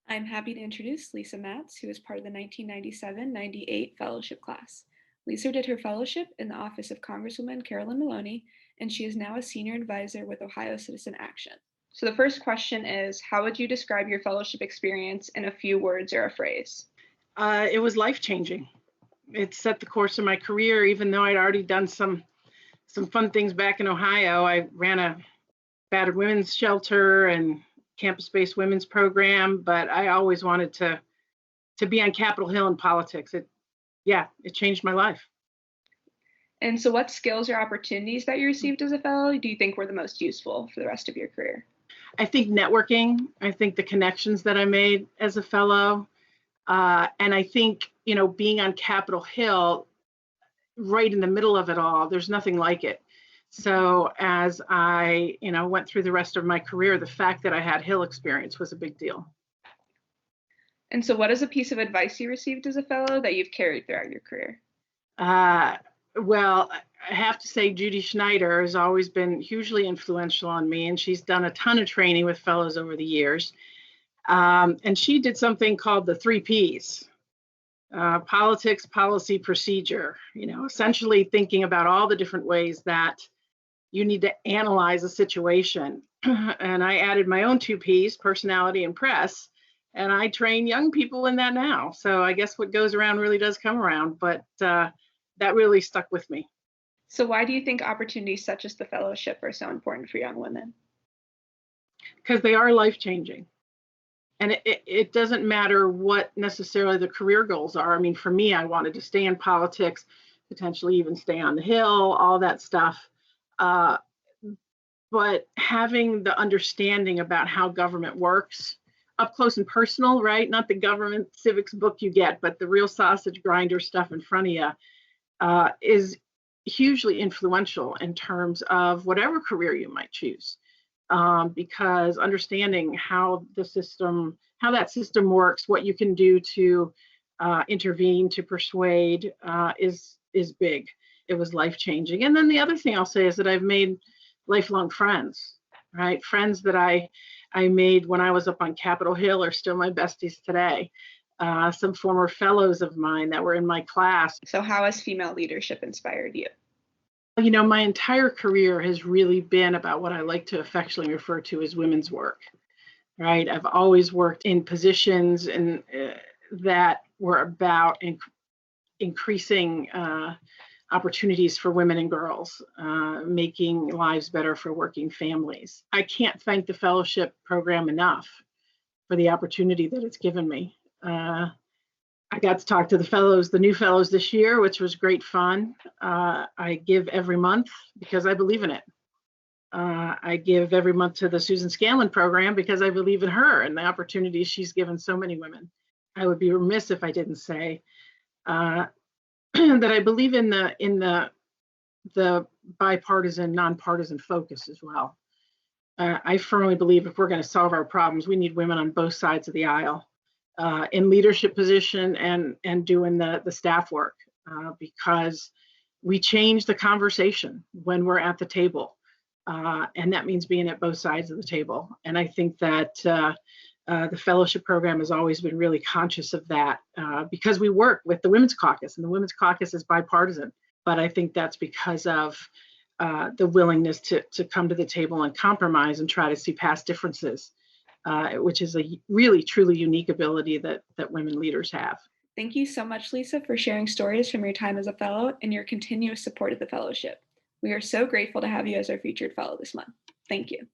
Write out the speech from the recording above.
I'm happy to introduce Lisa Maatz, who is part of the 1997-98 fellowship class. Lisa did her fellowship in the office of Congresswoman Carolyn Maloney, and she is now a senior advisor with Ohio Citizen Action. So the first question is, how would you describe your fellowship experience in a few words or a phrase? It was life-changing. It set the course of my career, even though I'd already done some fun things back in Ohio. I ran a battered women's shelter and campus-based women's program, but I always wanted to be on Capitol Hill in politics. It changed my life. And so what skills or opportunities that you received as a fellow do you think were the most useful for the rest of your career? I think networking, I think the connections that I made as a fellow, and I think, being on Capitol Hill, right in the middle of it all, there's nothing like it. So as I, went through the rest of my career, the fact that I had Hill experience was a big deal. And so what is a piece of advice you received as a fellow that you've carried throughout your career? Well, I have to say Judy Schneider has always been hugely influential on me, and she's done a ton of training with fellows over the years. And she did something called the 3 Ps. Politics, policy, procedure, essentially thinking about all the different ways that you need to analyze a situation. And I added my own 2 Ps, personality and press, and I train young people in that now. So I guess what goes around really does come around, but that really stuck with me. So why do you think opportunities such as the fellowship are so important for young women? Because they are life-changing. And it doesn't matter what necessarily the career goals are. I mean, for me, I wanted to stay in politics, potentially even stay on the Hill, all that stuff. But having the understanding about how government works up close and personal, right? Not the government civics book you get, but the real sausage grinder stuff in front of you is hugely influential in terms of whatever career you might choose. Because understanding how that system works, what you can do to intervene, to persuade, is big. It was life-changing. And then the other thing I'll say is that I've made lifelong friends, right? Friends that I made when I was up on Capitol Hill are still my besties today. Some former fellows of mine that were in my class. So how has female leadership inspired you? My entire career has really been about what I like to affectionately refer to as women's work, right? I've always worked in positions that were about increasing opportunities for women and girls, making lives better for working families. I can't thank the fellowship program enough for the opportunity that it's given me. I got to talk to the new fellows this year, which was great fun. I give every month because I believe in it. I give every month to the Susan Scanlon program because I believe in her and the opportunities she's given so many women. I would be remiss if I didn't say that I believe in the bipartisan, nonpartisan focus as well. I firmly believe if we're going to solve our problems, we need women on both sides of the aisle. In leadership position and doing the staff work, because we change the conversation when we're at the table, and that means being at both sides of the table. And I think that the fellowship program has always been really conscious of that, because we work with the Women's Caucus, and the Women's Caucus is bipartisan. But I think that's because of the willingness to come to the table and compromise and try to see past differences. Which is a really, truly unique ability that women leaders have. Thank you so much, Lisa, for sharing stories from your time as a fellow and your continuous support of the fellowship. We are so grateful to have you as our featured fellow this month. Thank you.